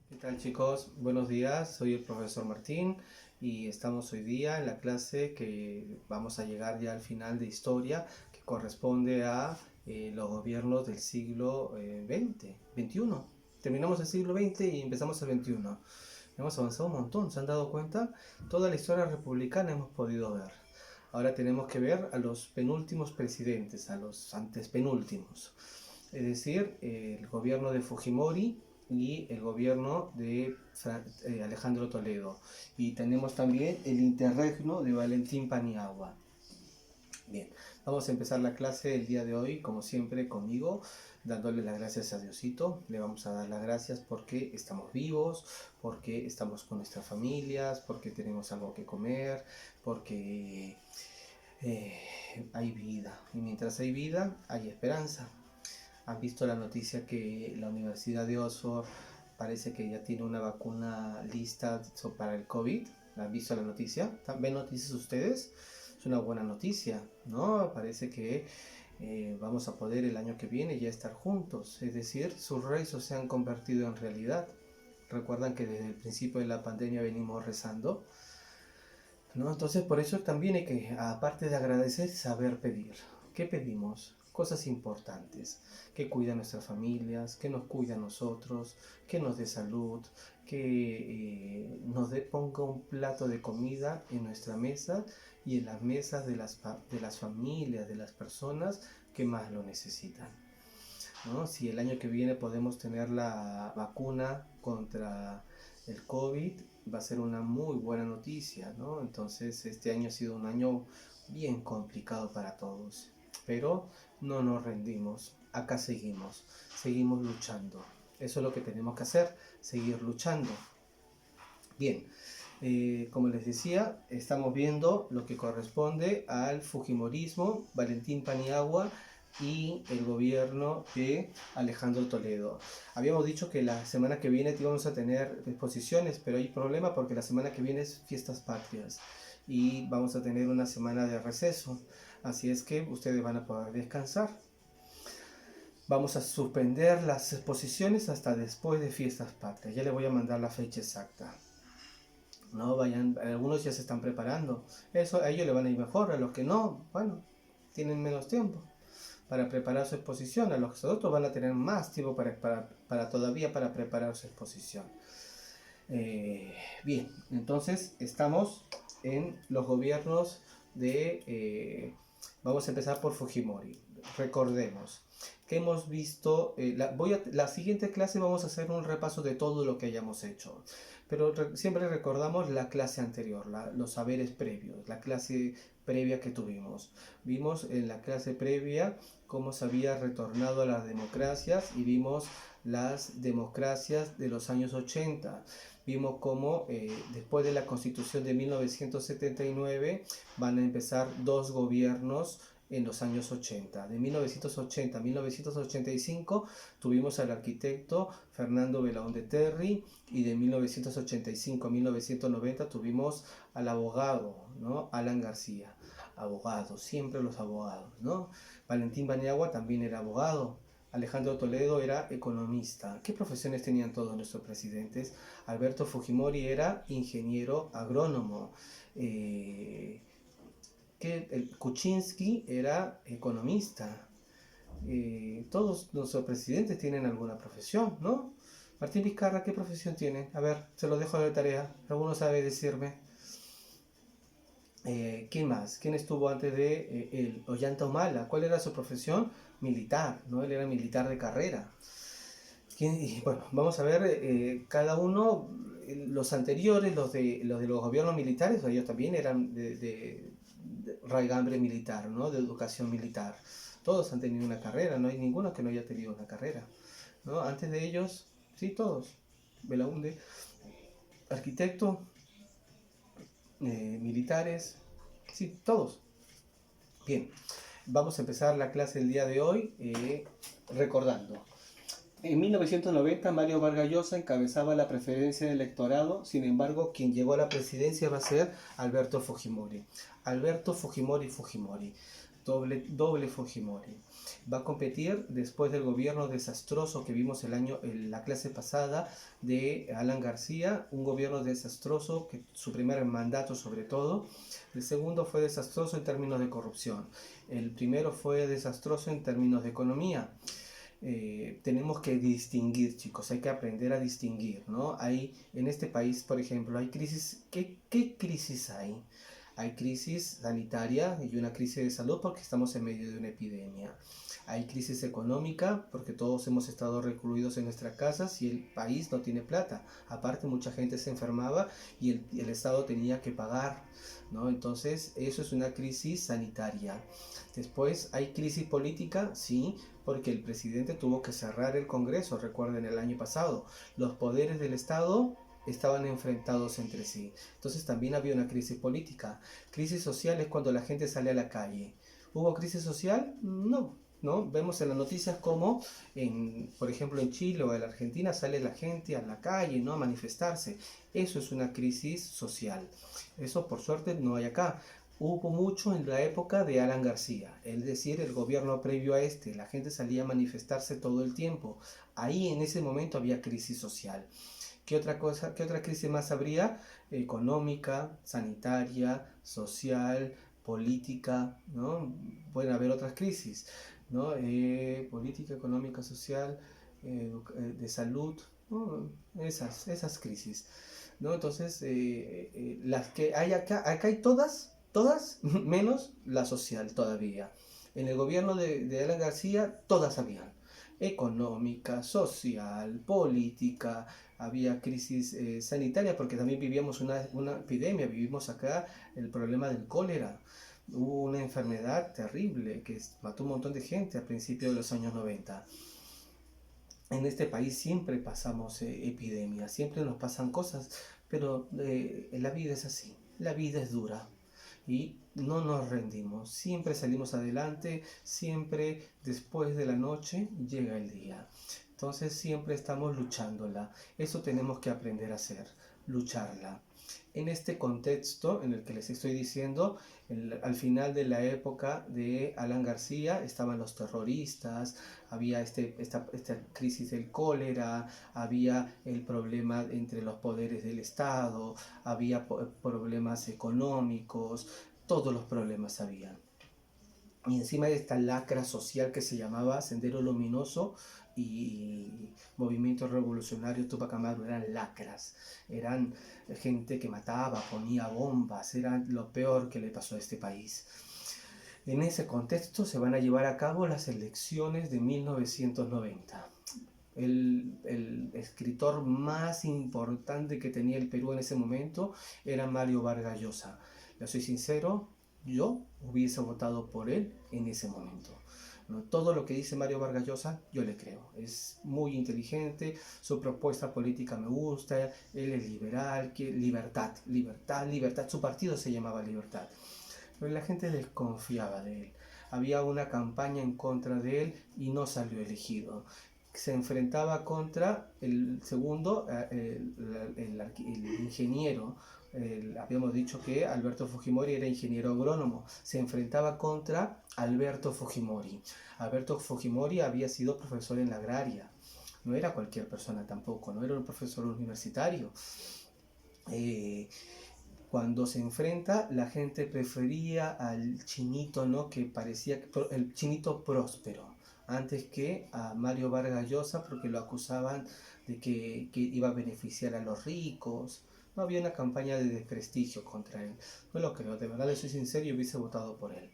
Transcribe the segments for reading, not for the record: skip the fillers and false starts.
¿Qué tal, chicos? Buenos días, soy el profesor Martín y estamos hoy día en la clase que vamos a llegar ya al final de historia, que corresponde a los gobiernos del siglo XX, XXI. Terminamos el siglo XX y empezamos el XXI. Hemos avanzado un montón, ¿se han dado cuenta? Toda la historia republicana hemos podido ver. Ahora tenemos que ver a los penúltimos presidentes, a los antes penúltimos. Es decir, el gobierno de Fujimori y el gobierno de Alejandro Toledo. Y tenemos también el interregno de Valentín Paniagua. Bien, vamos a empezar la clase el día de hoy, como siempre, conmigo, dándole las gracias a Diosito. Le vamos a dar las gracias porque estamos vivos, porque estamos con nuestras familias, porque tenemos algo que comer, porque hay vida. Y mientras hay vida, hay esperanza. ¿Han visto la noticia que la Universidad de Oxford parece que ya tiene una vacuna lista para el COVID? ¿Han visto la noticia? ¿Ven noticias ustedes? Es una buena noticia, ¿no? Parece que vamos a poder el año que viene ya estar juntos. Es decir, sus rezos se han convertido en realidad. Recuerdan que desde el principio de la pandemia venimos rezando, ¿no? Entonces por eso también hay que, aparte de agradecer, saber pedir. ¿Qué pedimos? Cosas importantes, que cuida a nuestras familias, que nos cuida a nosotros, que nos dé salud, que ponga un plato de comida en nuestra mesa y en las mesas de las familias, de las personas que más lo necesitan, ¿no? Si el año que viene podemos tener la vacuna contra el COVID, va a ser una muy buena noticia, ¿no? Entonces este año ha sido un año bien complicado para todos, pero no nos rendimos, acá seguimos luchando. Eso es lo que tenemos que hacer, seguir luchando. Bien, como les decía, estamos viendo lo que corresponde al Fujimorismo, Valentín Paniagua y el gobierno de Alejandro Toledo. Habíamos dicho que la semana que viene íbamos a tener exposiciones, pero hay problema porque la semana que viene es fiestas patrias y vamos a tener una semana de receso. Así es que ustedes van a poder descansar. Vamos a suspender las exposiciones hasta después de fiestas patrias. Ya les voy a mandar la fecha exacta. No vayan, algunos ya se están preparando. Eso a ellos le van a ir mejor, a los que no, bueno, tienen menos tiempo para preparar su exposición, a los otros van a tener más tiempo todavía para preparar su exposición. Bien, entonces estamos en los gobiernos de... vamos a empezar por Fujimori. Recordemos que hemos visto, la siguiente clase vamos a hacer un repaso de todo lo que hayamos hecho, pero siempre recordamos la clase anterior, los saberes previos, la clase previa que tuvimos. Vimos en la clase previa cómo se había retornado a las democracias y vimos las democracias de los años 80. Vimos cómo después de la Constitución de 1979 van a empezar dos gobiernos en los años 80. De 1980 a 1985 tuvimos al arquitecto Fernando Belaúnde Terry y de 1985 a 1990 tuvimos al abogado, ¿no? Alan García. Abogados, siempre los abogados, ¿no? Valentín Paniagua también era abogado. Alejandro Toledo era economista. ¿Qué profesiones tenían todos nuestros presidentes? Alberto Fujimori era ingeniero agrónomo. Kuczynski era economista. Todos nuestros presidentes tienen alguna profesión, ¿no? Martín Vizcarra, ¿qué profesión tiene? A ver, se lo dejo de tarea. ¿Alguno sabe decirme? ¿Quién más? ¿Quién estuvo antes de él? Ollanta Humala. ¿Cuál era su profesión? Militar, ¿no? Él era militar de carrera. Y bueno, vamos a ver cada uno, los anteriores, los gobiernos militares, ellos también eran de raigambre militar, ¿no? De educación militar. Todos han tenido una carrera, no hay ninguno que no haya tenido una carrera, ¿no? Antes de ellos, sí, todos. Belaúnde, arquitecto, militares, sí, todos. Bien, vamos a empezar la clase el día de hoy recordando. En 1990 Mario Vargas Llosa encabezaba la preferencia del electorado, sin embargo quien llegó a la presidencia va a ser Alberto Fujimori. Alberto Fujimori. doble Fujimori. Va a competir después del gobierno desastroso que vimos en la clase pasada de Alan García, un gobierno desastroso, que su primer mandato sobre todo. El segundo fue desastroso en términos de corrupción. El primero fue desastroso en términos de economía. Tenemos que distinguir, chicos, hay que aprender a distinguir, ¿no? En este país, por ejemplo, hay crisis. ¿Qué crisis hay? Hay crisis sanitaria y una crisis de salud porque estamos en medio de una epidemia. Hay crisis económica porque todos hemos estado recluidos en nuestras casas y el país no tiene plata. Aparte, mucha gente se enfermaba y el Estado tenía que pagar, ¿no? Entonces, eso es una crisis sanitaria. Después, hay crisis política, sí, porque el presidente tuvo que cerrar el Congreso, recuerden el año pasado. Los poderes del Estado estaban enfrentados entre sí. Entonces también había una crisis política. Crisis social es cuando la gente sale a la calle. ¿Hubo crisis social? No. ¿No? Vemos en las noticias como, por ejemplo, en Chile o en la Argentina sale la gente a la calle, ¿no? A manifestarse. Eso es una crisis social. Eso, por suerte, no hay acá. Hubo mucho en la época de Alan García, es decir, el gobierno previo a la gente salía a manifestarse todo el tiempo. Ahí en ese momento había crisis social. ¿Qué otra crisis más habría? Económica, sanitaria, social, política, ¿no? Pueden haber otras crisis, ¿no? Política, económica, social, de salud, ¿no? Esas crisis, ¿no? Entonces, las que hay acá hay todas, menos la social todavía. En el gobierno de Alan García, todas habían. Económica, social, política, había crisis sanitaria, porque también vivíamos una epidemia, vivimos acá el problema del cólera. Hubo una enfermedad terrible que mató un montón de gente a principios de los años 90. En este país siempre pasamos epidemias, siempre nos pasan cosas, pero la vida es así, la vida es dura. Y no nos rendimos, siempre salimos adelante, siempre después de la noche llega el día. Entonces siempre estamos luchándola. Eso tenemos que aprender a hacer, lucharla. En este contexto en el que les estoy diciendo, al final de la época de Alan García estaban los terroristas, había esta crisis del cólera, había el problema entre los poderes del Estado, había problemas económicos, todos los problemas había. Y encima de esta lacra social que se llamaba Sendero Luminoso y Movimiento Revolucionario Tupac Amaru, eran lacras, eran gente que mataba, ponía bombas, era lo peor que le pasó a este país. En ese contexto se van a llevar a cabo las elecciones de 1990. El escritor más importante que tenía el Perú en ese momento era Mario Vargas Llosa. Yo soy sincero, yo hubiese votado por él en ese momento. ¿No? Todo lo que dice Mario Vargas Llosa, yo le creo. Es muy inteligente, su propuesta política me gusta, él es liberal, libertad. Su partido se llamaba Libertad. Pero la gente desconfiaba de él. Había una campaña en contra de él y no salió elegido. Se enfrentaba contra el segundo, el ingeniero. Habíamos dicho que Alberto Fujimori era ingeniero agrónomo. Se enfrentaba contra Alberto Fujimori. Alberto Fujimori había sido profesor en la agraria. No era cualquier persona tampoco, no era un profesor universitario. Cuando se enfrenta, la gente prefería al chinito, ¿no? Que parecía el chinito próspero, antes que a Mario Vargas Llosa, porque lo acusaban de que iba a beneficiar a los ricos. No había una campaña de desprestigio contra él. No lo creo, de verdad le soy sincero y hubiese votado por él.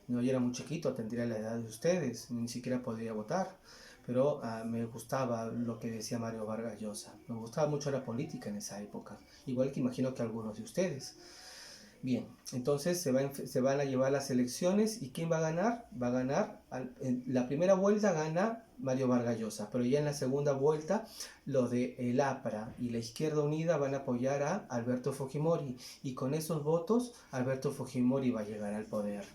No, yo era muy chiquito, tendría la edad de ustedes, ni siquiera podría votar. Pero me gustaba lo que decía Mario Vargas Llosa. Me gustaba mucho la política en esa época, igual que imagino que algunos de ustedes. Bien, entonces se van a llevar las elecciones y ¿quién va a ganar? Va a ganar, en la primera vuelta gana Mario Vargas Llosa, pero ya en la segunda vuelta los de el APRA y la Izquierda Unida van a apoyar a Alberto Fujimori y con esos votos Alberto Fujimori va a llegar al poder.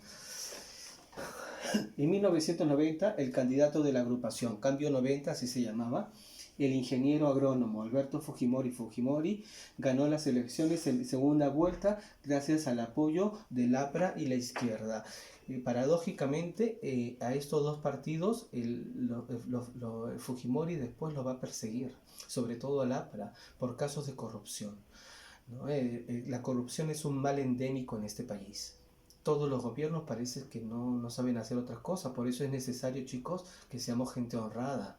En 1990 el candidato de la agrupación Cambio 90, así se llamaba, el ingeniero agrónomo Alberto Fujimori ganó las elecciones en segunda vuelta gracias al apoyo del APRA y la izquierda. Paradójicamente, a estos dos partidos, Fujimori después lo va a perseguir, sobre todo al APRA, por casos de corrupción, ¿no? La corrupción es un mal endémico en este país. Todos los gobiernos parece que no saben hacer otras cosas, por eso es necesario, chicos, que seamos gente honrada.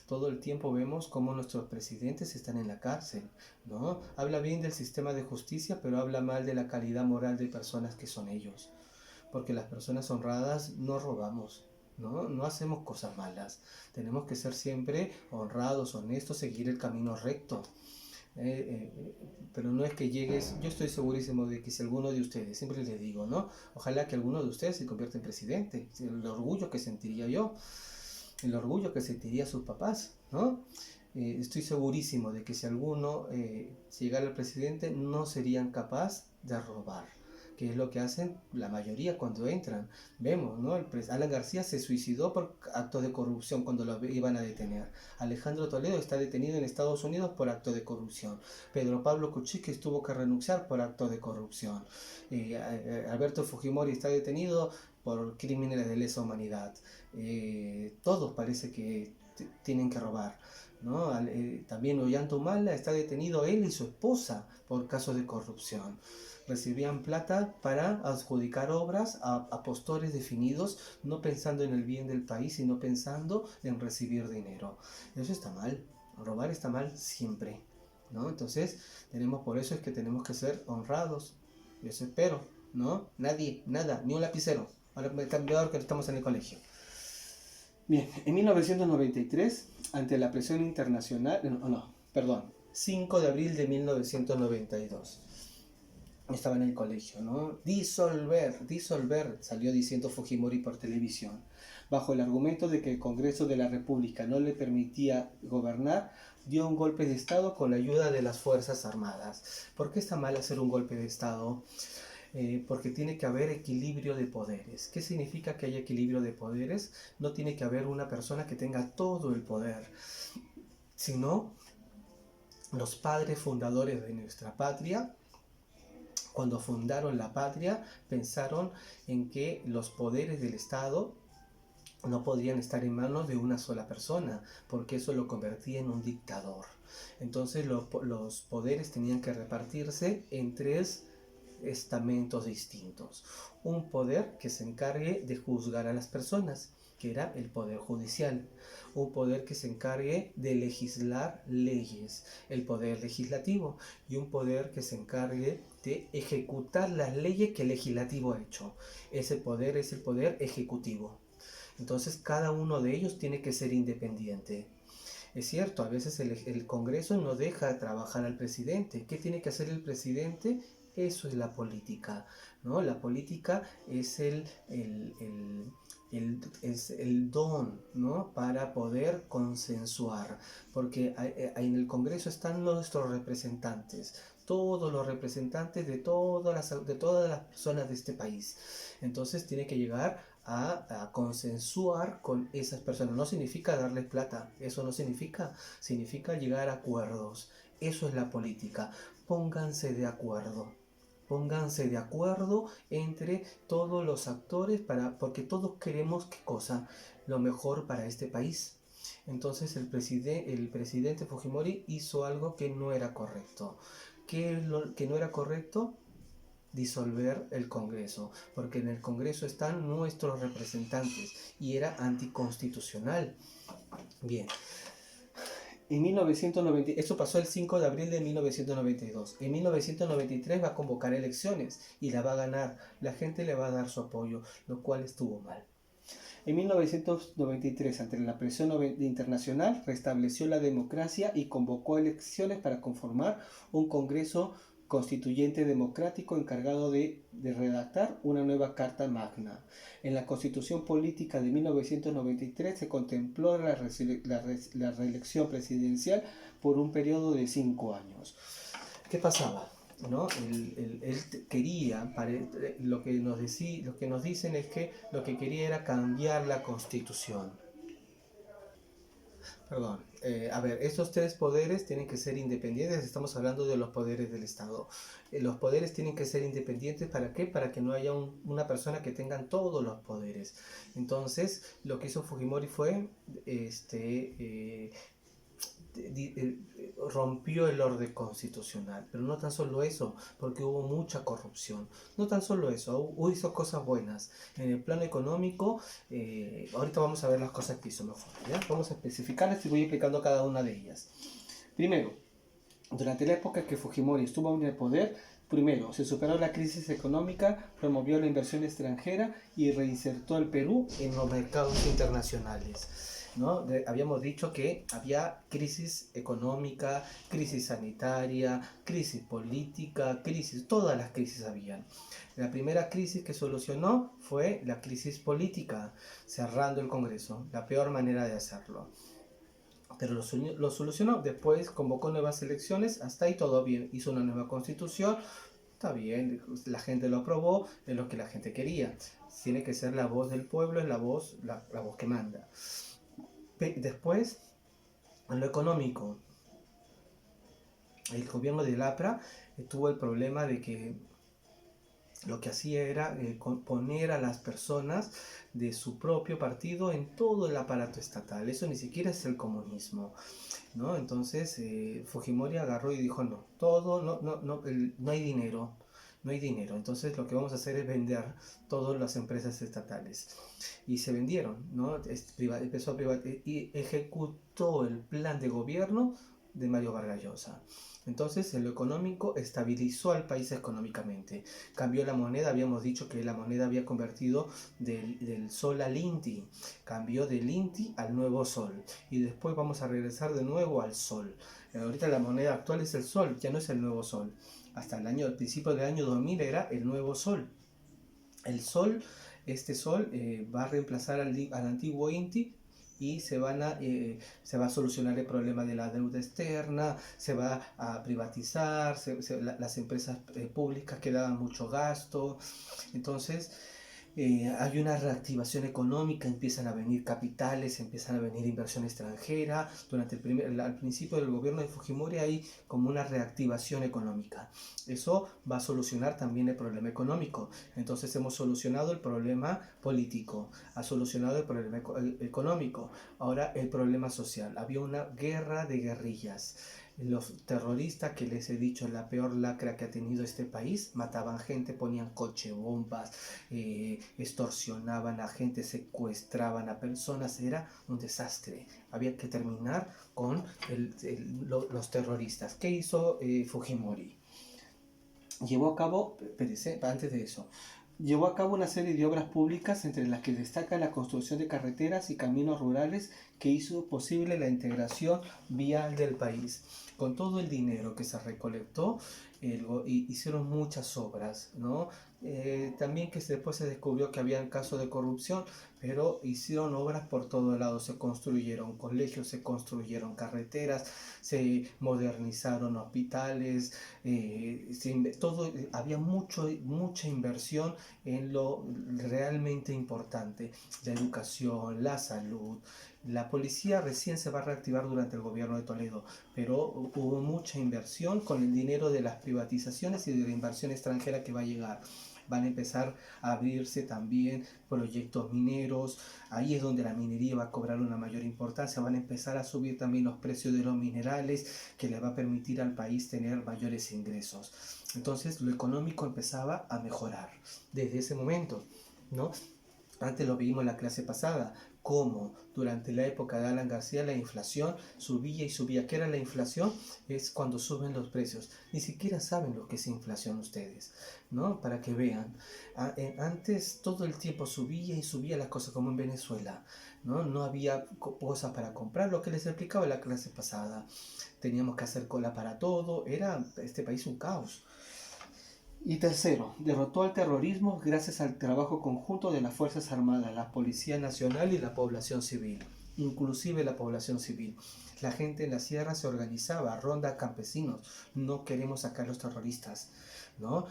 Todo el tiempo vemos cómo nuestros presidentes están en la cárcel, ¿no? Habla bien del sistema de justicia, pero habla mal de la calidad moral de personas que son ellos. Porque las personas honradas no robamos, no hacemos cosas malas. Tenemos que ser siempre honrados, honestos, seguir el camino recto. Pero no es que llegues, yo estoy segurísimo de que si alguno de ustedes, siempre les digo, ¿no? Ojalá que alguno de ustedes se convierta en presidente, el orgullo que sentiría yo, el orgullo que sentiría sus papás, ¿no? Estoy segurísimo de que si alguno llegara al presidente no serían capaces de robar, que es lo que hacen la mayoría cuando entran. Vemos, ¿no? Alan García se suicidó por actos de corrupción cuando lo iban a detener. Alejandro Toledo está detenido en Estados Unidos por actos de corrupción. Pedro Pablo Kuczynski tuvo que renunciar por actos de corrupción. Alberto Fujimori está detenido por crímenes de lesa humanidad. Todos parece que tienen que robar, ¿no? También Ollanta Humala está detenido él y su esposa por casos de corrupción. Recibían plata para adjudicar obras a postores definidos, no pensando en el bien del país, sino pensando en recibir dinero. Eso está mal, robar está mal siempre, ¿no? Entonces, por eso es que tenemos que ser honrados. Eso espero, ¿no? Nadie, nada, ni un lapicero. Ahora me he cambiado que estamos en el colegio. Bien, en 1993, ante la presión internacional, 5 de abril de 1992. Estaba en el colegio, ¿no? Disolver, salió diciendo Fujimori por televisión. Bajo el argumento de que el Congreso de la República no le permitía gobernar, dio un golpe de Estado con la ayuda de las Fuerzas Armadas. ¿Por qué está mal hacer un golpe de Estado? Porque tiene que haber equilibrio de poderes. ¿Qué significa que haya equilibrio de poderes? No tiene que haber una persona que tenga todo el poder, sino los padres fundadores de nuestra patria. Cuando fundaron la patria, pensaron en que los poderes del Estado no podían estar en manos de una sola persona, porque eso lo convertía en un dictador. Entonces los poderes tenían que repartirse en 3 estamentos distintos. Un poder que se encargue de juzgar a las personas, que era el poder judicial. Un poder que se encargue de legislar leyes, el poder legislativo. Y un poder que se encargue de ejecutar las leyes que el legislativo ha hecho. Ese poder es el poder ejecutivo. Entonces cada uno de ellos tiene que ser independiente. Es cierto, a veces el Congreso no deja trabajar al presidente. ¿Qué tiene que hacer el presidente? Eso es la política, ¿no? La política es el don, ¿no? Para poder consensuar, porque en el Congreso están nuestros representantes, todos los representantes de todas las personas de este país. Entonces tiene que llegar a consensuar con esas personas. No significa darles plata, eso no significa llegar a acuerdos. Eso es la política. Pónganse de acuerdo. Pónganse de acuerdo entre todos los actores porque todos queremos ¿qué cosa? Lo mejor para este país. Entonces el presidente Fujimori hizo algo que no era correcto. ¿Qué es lo que no era correcto? Disolver el Congreso, porque en el Congreso están nuestros representantes y era anticonstitucional. Bien. En 1990, eso pasó el 5 de abril de 1992. En 1993 va a convocar elecciones y la va a ganar. La gente le va a dar su apoyo, lo cual estuvo mal. En 1993, ante la presión internacional, restableció la democracia y convocó elecciones para conformar un Congreso Constituyente democrático encargado de redactar una nueva Carta Magna. En la Constitución Política de 1993 se contempló la reelección presidencial por un periodo de 5 años. ¿Qué pasaba? ¿No? Él quería, lo que nos dicen es que lo que quería era cambiar la Constitución. Perdón. A ver, estos tres poderes tienen que ser independientes. Estamos hablando de los poderes del Estado. Los poderes tienen que ser independientes. ¿Para qué? Para que no haya una persona que tenga todos los poderes. Entonces, lo que hizo Fujimori fue rompió el orden constitucional, pero no tan solo eso, porque hubo mucha corrupción. No tan solo eso, hizo cosas buenas. En el plano económico, ahorita vamos a ver las cosas que hizo mejor, ¿ya? Vamos a especificarlas y voy explicando cada una de ellas. Primero, durante la época que Fujimori estuvo en el poder, primero, se superó la crisis económica, promovió la inversión extranjera y reinsertó al Perú en los mercados internacionales. ¿No? Habíamos dicho que había crisis económica, crisis sanitaria, crisis política, todas las crisis habían. La primera crisis que solucionó fue la crisis política, cerrando el Congreso, la peor manera de hacerlo. Pero lo solucionó, después convocó nuevas elecciones, hasta ahí todo bien, hizo una nueva constitución, está bien, la gente lo aprobó, es lo que la gente quería. Tiene que ser la voz del pueblo, es la voz que manda. Después, en lo económico, el gobierno de Lapra tuvo el problema de que lo que hacía era poner a las personas de su propio partido en todo el aparato estatal. Eso ni siquiera es el comunismo, ¿no? Entonces Fujimori agarró y dijo no, no hay dinero. No hay dinero, entonces lo que vamos a hacer es vender todas las empresas estatales. Y se vendieron, ¿no? Empezó a privatizar y ejecutó el plan de gobierno de Mario Vargas Llosa. Entonces, en lo económico, estabilizó al país económicamente. Cambió la moneda, habíamos dicho que la moneda había convertido del sol al INTI. Cambió del INTI al nuevo sol. Y después vamos a regresar de nuevo al sol. Ahorita la moneda actual es el sol, ya no es el nuevo sol. Hasta el principio del año 2000 era el nuevo sol. El sol, este sol va a reemplazar al antiguo INTI y se va a solucionar el problema de la deuda externa, se va a privatizar, las empresas públicas que daban mucho gasto. Entonces, hay una reactivación económica, empiezan a venir capitales, empiezan a venir inversión extranjera. Al principio del gobierno de Fujimori hay como una reactivación económica. Eso va a solucionar también el problema económico. Entonces hemos solucionado el problema político, ha solucionado el problema económico. Ahora el problema social. Había una guerra de guerrillas. Los terroristas, que les he dicho, la peor lacra que ha tenido este país, mataban gente, ponían coche bombas, extorsionaban a gente, secuestraban a personas, era un desastre. Había que terminar con los terroristas. ¿Qué hizo Fujimori? Llevó a cabo, antes de eso, llevó a cabo una serie de obras públicas, entre las que destaca la construcción de carreteras y caminos rurales que hizo posible la integración vial del país. Con todo el dinero que se recolectó, hicieron muchas obras, ¿no? También que después se descubrió que había casos de corrupción, pero hicieron obras por todo lado, se construyeron colegios, se construyeron carreteras, se modernizaron hospitales, había mucha inversión en lo realmente importante, la educación, la salud. La policía recién se va a reactivar durante el gobierno de Toledo, pero hubo mucha inversión con el dinero de las privatizaciones y de la inversión extranjera que va a llegar. Van a empezar a abrirse también proyectos mineros, ahí es donde la minería va a cobrar una mayor importancia, van a empezar a subir también los precios de los minerales, que le va a permitir al país tener mayores ingresos. Entonces lo económico empezaba a mejorar desde ese momento, ¿no? Antes lo vimos en la clase pasada, cómo durante la época de Alan García la inflación subía y subía. ¿Qué era la inflación? Es cuando suben los precios. Ni siquiera saben lo que es inflación ustedes, ¿no? Para que vean. Antes todo el tiempo subía y subía las cosas, como en Venezuela, ¿no? No había cosas para comprar, lo que les explicaba en la clase pasada. Teníamos que hacer cola para todo. Era este país un caos. Y tercero, derrotó al terrorismo gracias al trabajo conjunto de las Fuerzas Armadas, la Policía Nacional y la población civil. inclusive la población civil. La gente en la sierra se organizaba, ronda campesinos, no queremos sacar los terroristas, ¿no?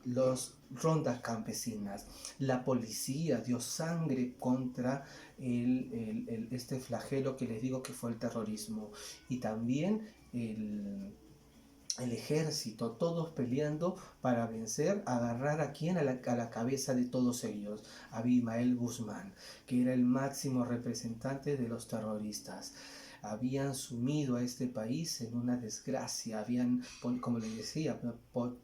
Los rondas campesinas. La policía dio sangre contra este flagelo que les digo que fue el terrorismo. Y también el ejército, todos peleando para vencer, agarrar a quién, a la cabeza de todos ellos, a Abimael Guzmán, que era el máximo representante de los terroristas. Habían sumido a este país en una desgracia, habían, como les decía,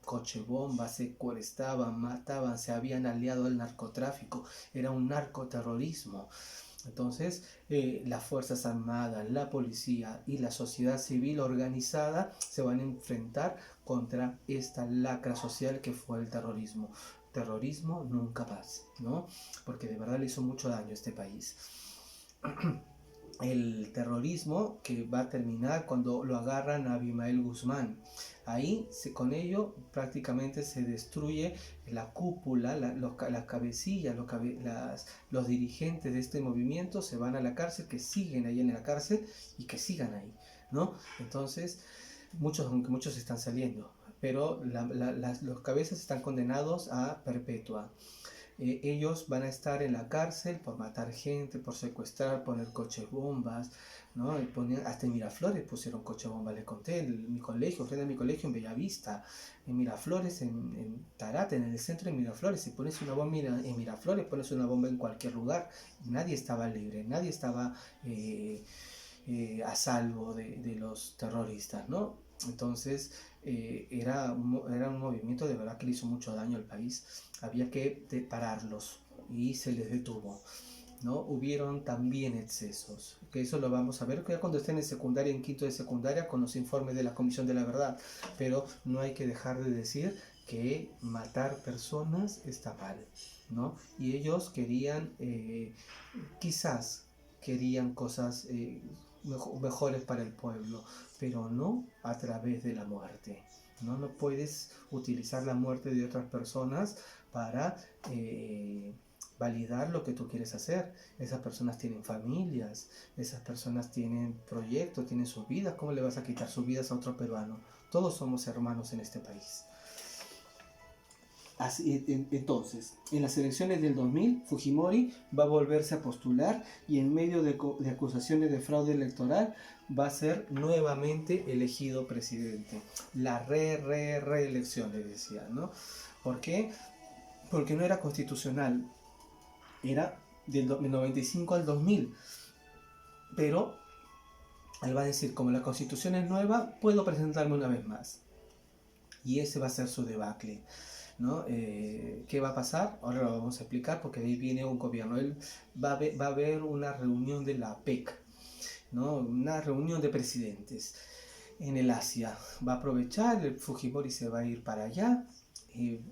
cochebombas, secuestraban, mataban, se habían aliado al narcotráfico, era un narcoterrorismo. Entonces, las Fuerzas Armadas, la policía y la sociedad civil organizada se van a enfrentar contra esta lacra social que fue el terrorismo. Terrorismo nunca más, ¿no? Porque de verdad le hizo mucho daño a este país. El terrorismo que va a terminar cuando lo agarran a Abimael Guzmán. Ahí, con ello, prácticamente se destruye la cúpula, las cabecillas, los dirigentes de este movimiento se van a la cárcel, que siguen ahí en la cárcel y que sigan ahí, ¿no? Entonces, aunque muchos están saliendo, pero los cabezas están condenados a perpetua. Ellos van a estar en la cárcel por matar gente, por secuestrar, poner coches bombas, ¿no? Hasta en Miraflores pusieron coche bombas, les conté, en mi colegio, frente a mi colegio en Bellavista, en Miraflores, en Tarate, en el centro de Miraflores. Si pones una bomba en Miraflores, pones una bomba en cualquier lugar, nadie estaba libre, nadie estaba a salvo de los terroristas, ¿no? Entonces, era un movimiento de verdad que le hizo mucho daño al país. Había que pararlos y se les detuvo, ¿no? Hubieron también excesos, que eso lo vamos a ver ya cuando estén en secundaria, en quinto de secundaria, con los informes de la Comisión de la Verdad. Pero no hay que dejar de decir que matar personas está mal, ¿no? Y ellos querían, quizás querían cosas mejores para el pueblo, pero no a través de la muerte. No puedes utilizar la muerte de otras personas para validar lo que tú quieres hacer. Esas personas tienen familias, esas personas tienen proyectos, tienen sus vidas. ¿Cómo le vas a quitar sus vidas a otro peruano? Todos somos hermanos en este país. Entonces, en las elecciones del 2000, Fujimori va a volverse a postular y en medio de acusaciones de fraude electoral va a ser nuevamente elegido presidente. La reelección, le decía, ¿no? ¿Por qué? Porque no era constitucional, era del 95 al 2000. Pero él va a decir, como la constitución es nueva, puedo presentarme una vez más. Y ese va a ser su debacle, ¿no? ¿Qué va a pasar? Ahora lo vamos a explicar porque de ahí viene un gobierno. Él va a haber una reunión de la PEC, ¿no? Una reunión de presidentes en el Asia. Va a aprovechar, el Fujimori se va a ir para allá.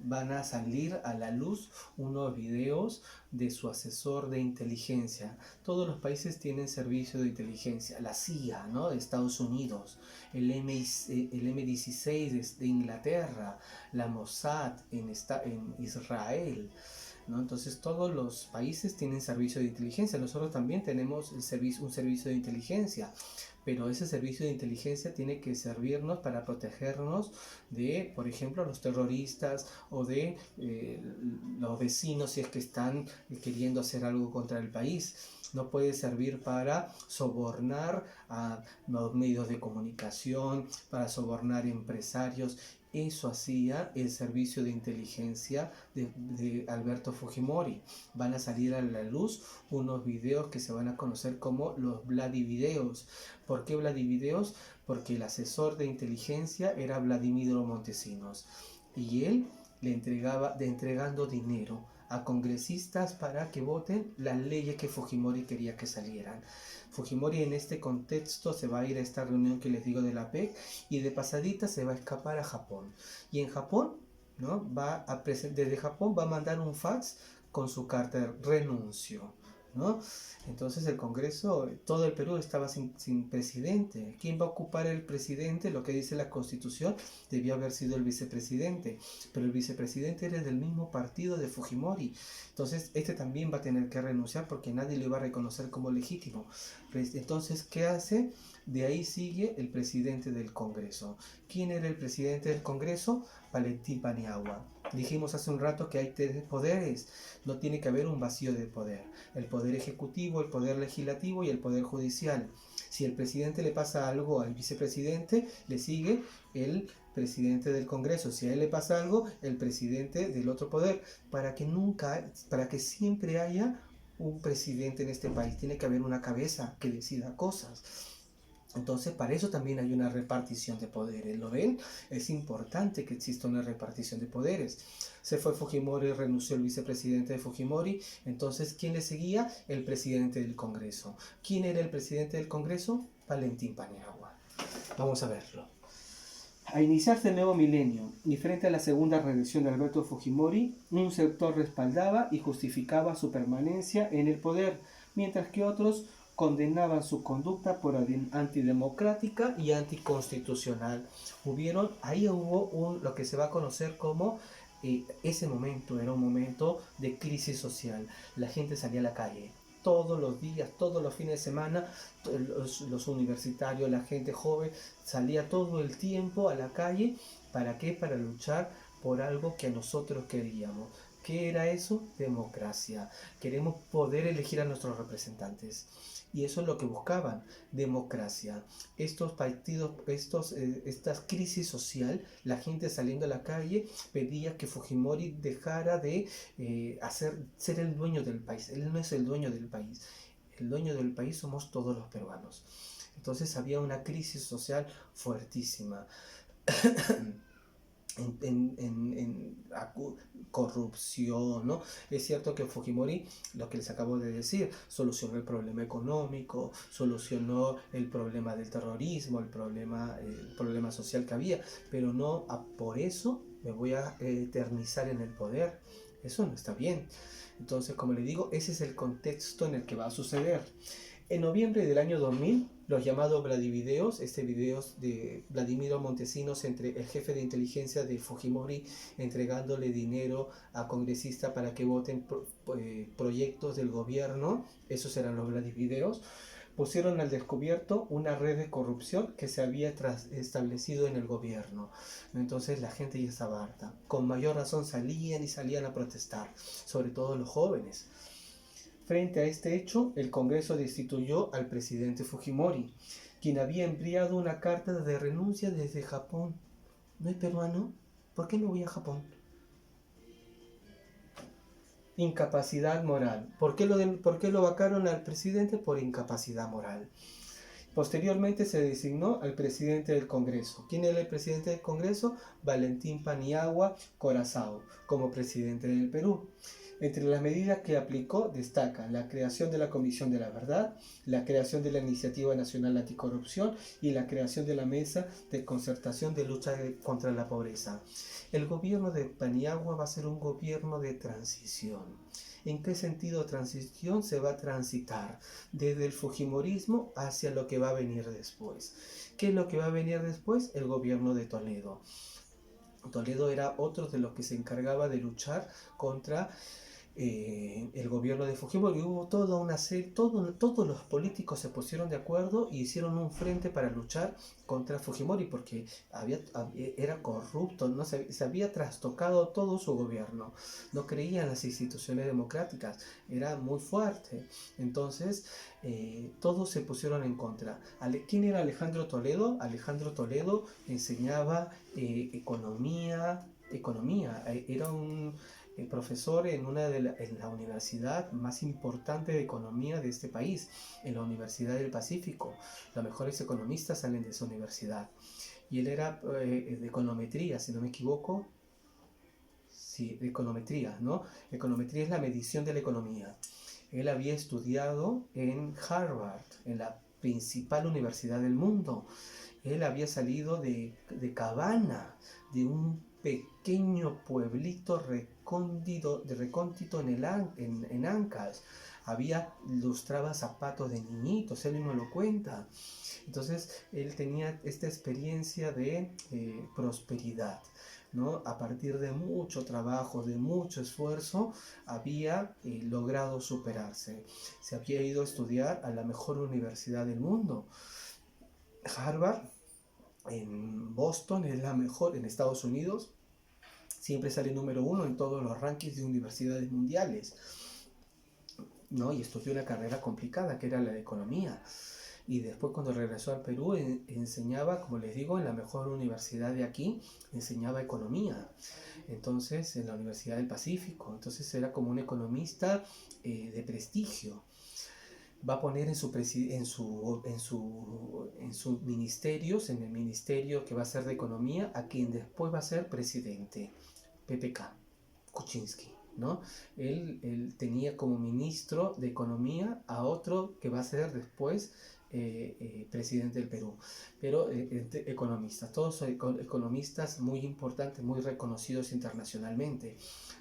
Van a salir a la luz unos videos de su asesor de inteligencia. Todos los países tienen servicio de inteligencia. La CIA, ¿no?, de Estados Unidos, el M16 de Inglaterra, la Mossad en Israel, ¿no? Entonces todos los países tienen servicio de inteligencia. Nosotros también tenemos un servicio de inteligencia. Pero ese servicio de inteligencia tiene que servirnos para protegernos de, por ejemplo, los terroristas o de los vecinos si es que están queriendo hacer algo contra el país. No puede servir para sobornar a los medios de comunicación, para sobornar empresarios. Eso hacía el servicio de inteligencia de Alberto Fujimori. Van a salir a la luz unos videos que se van a conocer como los Vladivideos. ¿Por qué Vladivideos? Porque el asesor de inteligencia era Vladimiro Montesinos y él le entregando dinero a congresistas para que voten las leyes que Fujimori quería que salieran. Fujimori en este contexto se va a ir a esta reunión que les digo de la PEC y de pasadita se va a escapar a Japón. Y en Japón, ¿no?, desde Japón va a mandar un fax con su carta de renuncio, ¿no? Entonces el Congreso, todo el Perú estaba sin presidente. ¿Quién va a ocupar el presidente? Lo que dice la Constitución, debió haber sido el vicepresidente, pero el vicepresidente era del mismo partido de Fujimori. Entonces este también va a tener que renunciar porque nadie lo iba a reconocer como legítimo. Entonces, ¿qué hace? De ahí sigue el presidente del Congreso. ¿Quién era el presidente del Congreso? Valentín Paniagua. Dijimos hace un rato que hay tres poderes, no tiene que haber un vacío de poder. El poder ejecutivo, el poder legislativo y el poder judicial. Si el presidente le pasa algo al vicepresidente, le sigue el presidente del Congreso. Si a él le pasa algo, el presidente del otro poder. Para que siempre haya un presidente en este país, tiene que haber una cabeza que decida cosas. Entonces, para eso también hay una repartición de poderes. ¿Lo ven? Es importante que exista una repartición de poderes. Se fue Fujimori, renunció el vicepresidente de Fujimori. Entonces, ¿quién le seguía? El presidente del Congreso. ¿Quién era el presidente del Congreso? Valentín Paniagua. Vamos a verlo. A iniciarse el nuevo milenio y frente a la segunda reelección de Alberto Fujimori, un sector respaldaba y justificaba su permanencia en el poder, mientras que otros condenaban su conducta por antidemocrática y anticonstitucional. Ahí hubo lo que se va a conocer como ese momento era un momento de crisis social. La gente salía a la calle todos los días, todos los fines de semana, los universitarios, la gente joven salía todo el tiempo a la calle. ¿Para qué? Para luchar por algo que nosotros queríamos. ¿Qué era eso? Democracia. Queremos poder elegir a nuestros representantes. Y eso es lo que buscaban, democracia. Estos partidos, esta crisis social, la gente saliendo a la calle pedía que Fujimori dejara de ser el dueño del país. Él no es el dueño del país. El dueño del país somos todos los peruanos. Entonces había una crisis social fuertísima. Corrupción, ¿no? Es cierto que Fujimori, lo que les acabo de decir, solucionó el problema económico, solucionó el problema del terrorismo, el problema social que había, pero no por eso me voy a eternizar en el poder. Eso no está bien. Entonces, como les digo, ese es el contexto en el que va a suceder. En noviembre del año 2000, los llamados Vladivideos, videos de Vladimiro Montesinos, entre el jefe de inteligencia de Fujimori, entregándole dinero a congresistas para que voten proyectos del gobierno, esos eran los Vladivideos, pusieron al descubierto una red de corrupción que se había establecido en el gobierno. Entonces la gente ya estaba harta. Con mayor razón salían a protestar, sobre todo los jóvenes. Frente a este hecho, el Congreso destituyó al presidente Fujimori, quien había enviado una carta de renuncia desde Japón. ¿No es peruano? ¿Por qué no voy a Japón? Incapacidad moral. ¿Por qué lo vacaron al presidente? Por incapacidad moral. Posteriormente se designó al presidente del Congreso. ¿Quién era el presidente del Congreso? Valentín Paniagua Corazao, como presidente del Perú. Entre las medidas que aplicó destacan la creación de la Comisión de la Verdad, la creación de la Iniciativa Nacional Anticorrupción y la creación de la Mesa de Concertación de Lucha contra la Pobreza. El gobierno de Paniagua va a ser un gobierno de transición. ¿En qué sentido transición? Se va a transitar desde el fujimorismo hacia lo que va a venir después. ¿Qué es lo que va a venir después? El gobierno de Toledo. Toledo era otro de los que se encargaba de luchar contra el gobierno de Fujimori. Hubo toda una serie, todos los políticos se pusieron de acuerdo y hicieron un frente para luchar contra Fujimori porque era corrupto, ¿no? Se había trastocado todo su gobierno, no creía en las instituciones democráticas, era muy fuerte. Entonces todos se pusieron en contra. ¿Quién era Alejandro Toledo? Alejandro Toledo enseñaba economía, era un profesor en la universidad más importante de economía de este país, en la Universidad del Pacífico. Los mejores economistas salen de esa universidad. Y él era de econometría, si no me equivoco. Sí, de econometría, ¿no? Econometría es la medición de la economía. Él había estudiado en Harvard, en la principal universidad del mundo. Él había salido de Cabana, de un pequeño pueblito recóndito en Ancash. lustraba zapatos de niñitos, él mismo lo cuenta. Entonces él tenía esta experiencia de prosperidad, ¿no? A partir de mucho trabajo, de mucho esfuerzo, había logrado superarse. Se había ido a estudiar a la mejor universidad del mundo. Harvard, en Boston, es la mejor en Estados Unidos. Siempre sale número 1 en todos los rankings de universidades mundiales, ¿no? Y estudió una carrera complicada que era la de economía. Y después, cuando regresó al Perú, enseñaba, como les digo, en la mejor universidad de aquí, enseñaba economía. Entonces, en la Universidad del Pacífico. Entonces era como un economista de prestigio. Va a poner en sus ministerios, en el ministerio que va a ser de economía, a quien después va a ser presidente, PPK, Kuczynski, ¿no? Él tenía como ministro de economía a otro que va a ser después presidente del Perú, pero economistas, todos son economistas muy importantes, muy reconocidos internacionalmente,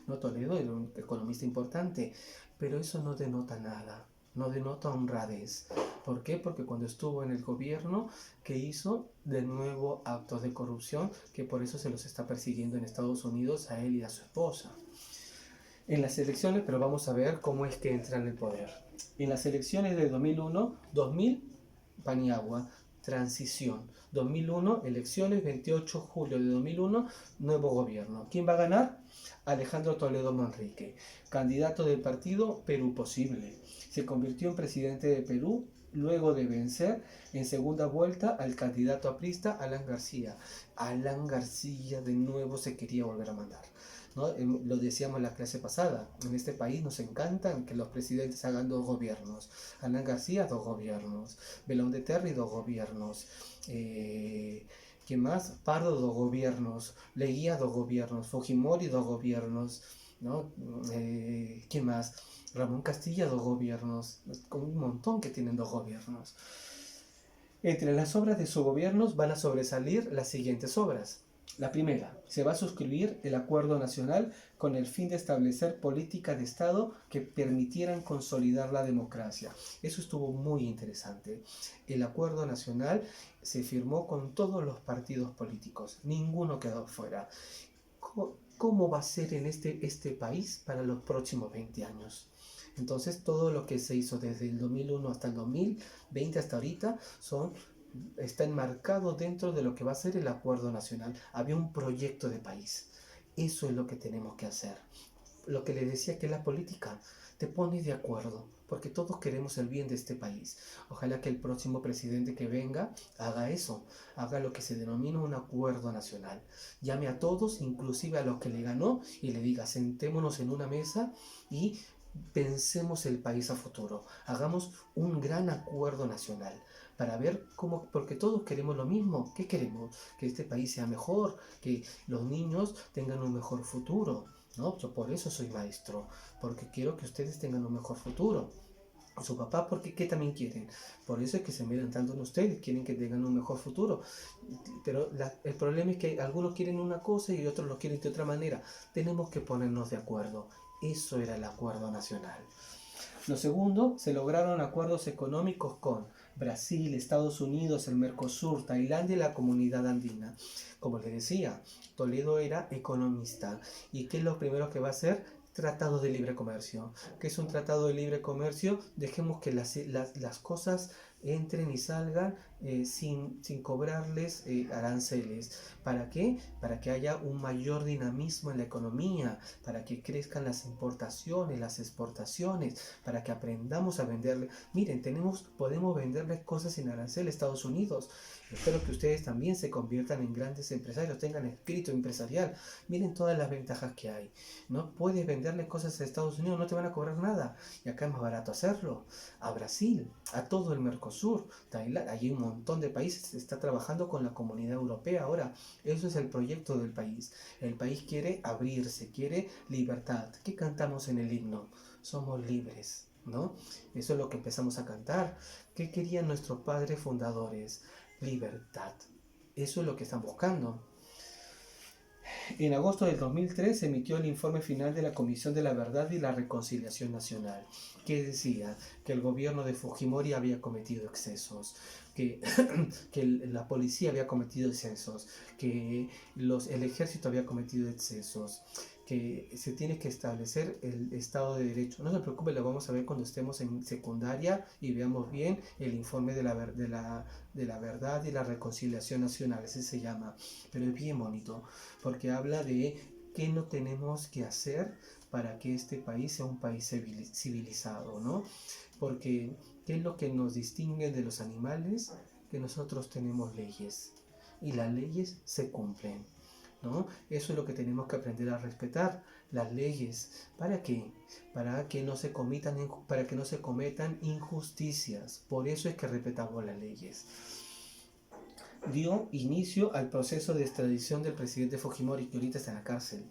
¿no? Toledo era un economista importante, pero eso no denota nada, no denota honradez. ¿Por qué? Porque cuando estuvo en el gobierno, ¿qué hizo? De nuevo actos de corrupción, que por eso se los está persiguiendo en Estados Unidos a él y a su esposa. En las elecciones, pero vamos a ver cómo es que entra en el poder. En las elecciones de 2000, Paniagua, transición. 2001, elecciones, 28 de julio de 2001, nuevo gobierno. ¿Quién va a ganar? Alejandro Toledo Manrique, candidato del partido Perú Posible. Se convirtió en presidente de Perú luego de vencer en segunda vuelta al candidato aprista Alan García. Alan García de nuevo se quería volver a mandar, ¿no? Lo decíamos en la clase pasada, en este país nos encantan que los presidentes hagan 2 gobiernos. Alan García, 2 gobiernos. Belón de Terry, 2 gobiernos. ¿Quién más? Pardo, 2 gobiernos. Leguía, 2 gobiernos. Fujimori, 2 gobiernos, ¿no? ¿Quién más? Ramón Castilla, 2 gobiernos. Con un montón que tienen 2 gobiernos. Entre las obras de su gobierno van a sobresalir las siguientes obras. La primera, se va a suscribir el Acuerdo Nacional con el fin de establecer políticas de Estado que permitieran consolidar la democracia. Eso estuvo muy interesante. El Acuerdo Nacional se firmó con todos los partidos políticos, ninguno quedó fuera. ¿Cómo va a ser en este país para los próximos 20 años? Entonces, todo lo que se hizo desde el 2001 hasta el 2020 hasta ahorita está enmarcado dentro de lo que va a ser el Acuerdo Nacional. Había un proyecto de país. Eso es lo que tenemos que hacer. Lo que les decía, que la política te pone de acuerdo, porque todos queremos el bien de este país. Ojalá que el próximo presidente que venga haga eso, haga lo que se denomina un acuerdo nacional. Llame a todos, inclusive a los que le ganó, y le diga: sentémonos en una mesa y pensemos el país a futuro. Hagamos un gran acuerdo nacional para ver cómo, porque todos queremos lo mismo. ¿Qué queremos? Que este país sea mejor, que los niños tengan un mejor futuro, ¿no? Yo por eso soy maestro, porque quiero que ustedes tengan un mejor futuro. Su papá, porque ¿qué también quieren? Por eso es que se miran tanto en ustedes, quieren que tengan un mejor futuro. Pero el problema es que algunos quieren una cosa y otros lo quieren de otra manera. Tenemos que ponernos de acuerdo. Eso era el Acuerdo Nacional. Lo segundo, se lograron acuerdos económicos con Brasil, Estados Unidos, el Mercosur, Tailandia y la Comunidad Andina. Como les decía, Toledo era economista. ¿Y qué es lo primero que va a hacer? Tratado de libre comercio. ¿Qué es un tratado de libre comercio? Dejemos que las cosas entren y salgan sin cobrarles aranceles. ¿Para qué? Para que haya un mayor dinamismo en la economía, para que crezcan las importaciones, las exportaciones, para que aprendamos a venderle. Miren, podemos venderles cosas sin arancel a Estados Unidos. Espero que ustedes también se conviertan en grandes empresarios, tengan espíritu empresarial. Miren todas las ventajas que hay. No puedes venderle cosas a Estados Unidos, no te van a cobrar nada. Y acá es más barato hacerlo. A Brasil, a todo el Mercosur, Tailandia, hay un montón de países, se está trabajando con la Comunidad Europea ahora. Eso es el proyecto del país. El país quiere abrirse, quiere libertad. ¿Qué cantamos en el himno? Somos libres, ¿no? Eso es lo que empezamos a cantar. ¿Qué querían nuestros padres fundadores? Libertad. Eso es lo que están buscando. En agosto del 2003 se emitió el informe final de la Comisión de la Verdad y la Reconciliación Nacional, que decía que el gobierno de Fujimori había cometido excesos, que, que la policía había cometido excesos, que el ejército había cometido excesos, que se tiene que establecer el Estado de Derecho. No se preocupe, lo vamos a ver cuando estemos en secundaria y veamos bien el informe de la verdad y la reconciliación nacional, ese se llama, pero es bien bonito, porque habla de qué no tenemos que hacer para que este país sea un país civilizado, ¿no? Porque ¿qué es lo que nos distingue de los animales? Que nosotros tenemos leyes y las leyes se cumplen, ¿no? Eso es lo que tenemos que aprender a respetar, las leyes. ¿Para qué? Para que no se cometan injusticias. Por eso es que respetamos las leyes. Dio inicio al proceso de extradición del presidente Fujimori, que ahorita está en la cárcel.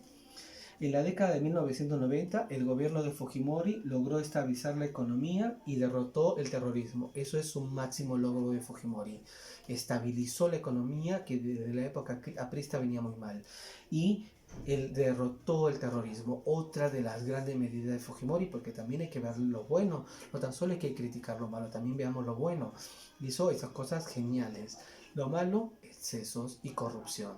En la década de 1990, el gobierno de Fujimori logró estabilizar la economía y derrotó el terrorismo. Eso es un máximo logro de Fujimori. Estabilizó la economía, que desde la época aprista venía muy mal. Y él derrotó el terrorismo. Otra de las grandes medidas de Fujimori, porque también hay que ver lo bueno. No tan solo hay que criticar lo malo, también veamos lo bueno. Hizo esas cosas geniales. Lo malo, excesos y corrupción.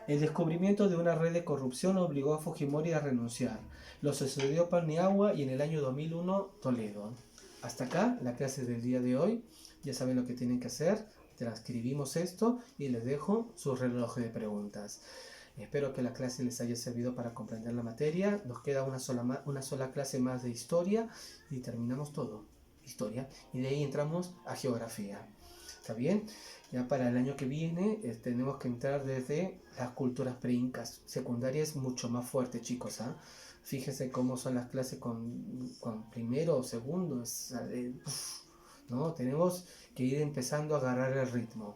El descubrimiento de una red de corrupción obligó a Fujimori a renunciar. Lo sucedió Paniagua y en el año 2001 Toledo. Hasta acá la clase del día de hoy. Ya saben lo que tienen que hacer. Transcribimos esto y les dejo su reloj de preguntas. Espero que la clase les haya servido para comprender la materia. Nos queda una sola clase más de historia y terminamos todo. Historia. Y de ahí entramos a geografía. ¿Está bien? Ya para el año que viene tenemos que entrar desde las culturas preincas. Secundaria es mucho más fuerte, chicos. Fíjense cómo son las clases con primero o segundo. ¿No? Tenemos que ir empezando a agarrar el ritmo.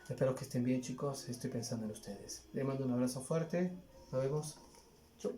Espero que estén bien, chicos. Estoy pensando en ustedes. Les mando un abrazo fuerte. Nos vemos. Chau.